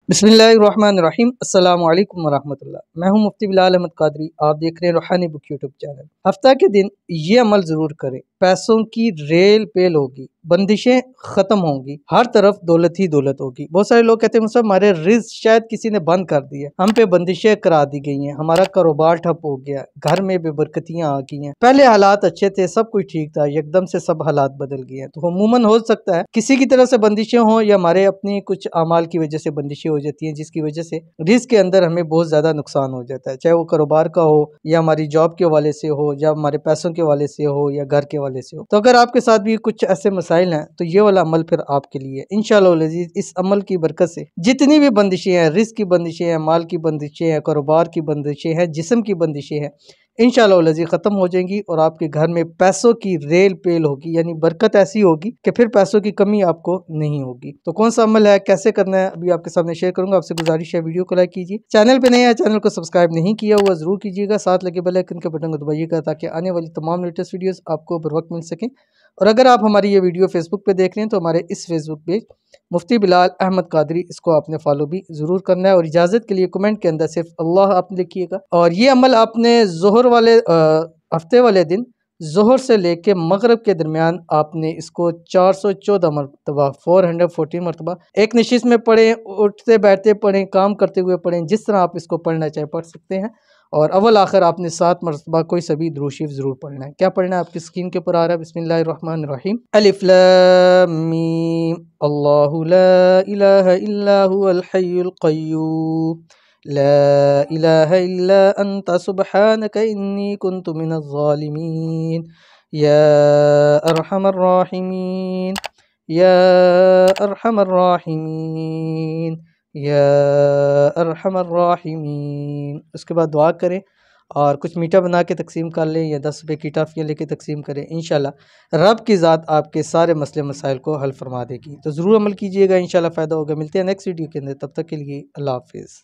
बिस्मिल्लाहिर्रहमानिर्रहीम अस्सलामु अलैकुम वरहमतुल्लाह। मैं हूं मुफ्ती बिलाल अहमद कादरी। आप देख रहे हैं रूहानी बुक यूट्यूब चैनल। हफ्ता के दिन ये अमल ज़रूर करें, पैसों की रेल पेल होगी, बंदिशें ख़त्म होंगी, हर तरफ दौलत ही दौलत होगी। बहुत सारे लोग कहते हैं मुझसे हमारे रिज़्क शायद किसी ने बंद कर दिए, हम पे बंदिशें करा दी गई हैं, हमारा कारोबार ठप हो गया, घर में बेबरकतियाँ आ गई हैं। पहले हालात अच्छे थे, सब कुछ ठीक था, एकदम से सब हालात बदल गए हैं। तो अमूमन हो सकता है किसी की तरफ से बंदिशें हों या हमारे अपनी कुछ अमाल की वजह से बंदिशें हो जाती हैं, जिसकी वजह से रिस्क के अंदर हमें बहुत ज़्यादा नुकसान हो जाता है, चाहे वो कारोबार का हो या हमारी जॉब के हवाले से हो या हमारे पैसों के हवाले से हो या घर के हवाले से हो। तो अगर आपके साथ भी कुछ ऐसे मसाइल हैं तो ये वाला अमल फिर आपके लिए इंशाअल्लाह अज़ीज़। इस अमल की बरकत से जितनी भी बंदिशें हैं, रिस्क की बंदिशें हैं, माल की बंदिशें हैं, कारोबार की बंदिशें हैं, जिस्म की बंदिशें हैं, इंशाअल्लाह अज़ीज़ ख़त्म हो जाएंगी और आपके घर में पैसों की रेल पेल होगी, यानी बरकत ऐसी होगी कि फिर पैसों की कमी आपको नहीं होगी। तो कौन सा अमल है, कैसे करना है, अभी आपके सामने शेयर करूंगा। आपसे गुजारिश है वीडियो को लाइक कीजिए, चैनल पे नए हैं चैनल को सब्सक्राइब नहीं किया हुआ जरूर कीजिएगा, साथ लगे बेल आइकन के बटन को दबाइएगा ताकि आने वाली तमाम लेटेस्ट वीडियोस आपको बर वक्त मिल सकें। और अगर आप हमारी ये वीडियो फेसबुक पे देख रहे हैं तो हमारे इस फेसबुक पेज मुफ्ती बिलाल अहमद कादरी, इसको आपने फॉलो भी ज़रूर करना है। और इजाज़त के लिए कमेंट के अंदर सिर्फ अल्लाह आप लिखिएगा। और ये अमल आपने ज़ोहर वाले हफ्ते वाले दिन ज़ोहर से लेके मगरब के दरमियान आपने इसको 414 मरतबा 414 मरतबा एक नशिश में पढ़ें, उठते बैठते पढ़ें, काम करते हुए पढ़ें, जिस तरह आप इसको पढ़ना चाहे पढ़ सकते हैं। और अव्वल आखिर आपने 7 मरतबा कोई सभी दुरूद शरीफ ज़रूर पढ़ना है। क्या पढ़ना है आपकी स्क्रीन के ऊपर आ रहा है। बिस्मिल्लाहिर्रहमानिर्रहीम। अलिफ लाम मीम अल्लाहु ला इलाहा इल्ला हुवल हय्युल क़य्यूम ला इलाहा इल्ला अंता सुब्हानका इन्नी कुन्तु मिनज़ ज़ालिमीन या अरहमर राहिमीन या अरहमर राहिमीन या अरहमर राहिमीन। उसके बाद दुआ करें और कुछ मीठा बना के तकसीम कर लें या 10 रुपये की टॉफ़ियाँ लेके तकसीम करें। इंशाल्लाह रब की ज़ात आपके सारे मसले मसाइल को हल फरमा देगी। तो ज़रूर अमल कीजिएगा, इंशाल्लाह फ़ायदा होगा। मिलते हैं नेक्स्ट वीडियो के अंदर, तब तक के लिए अल्लाह हाफ़िज़।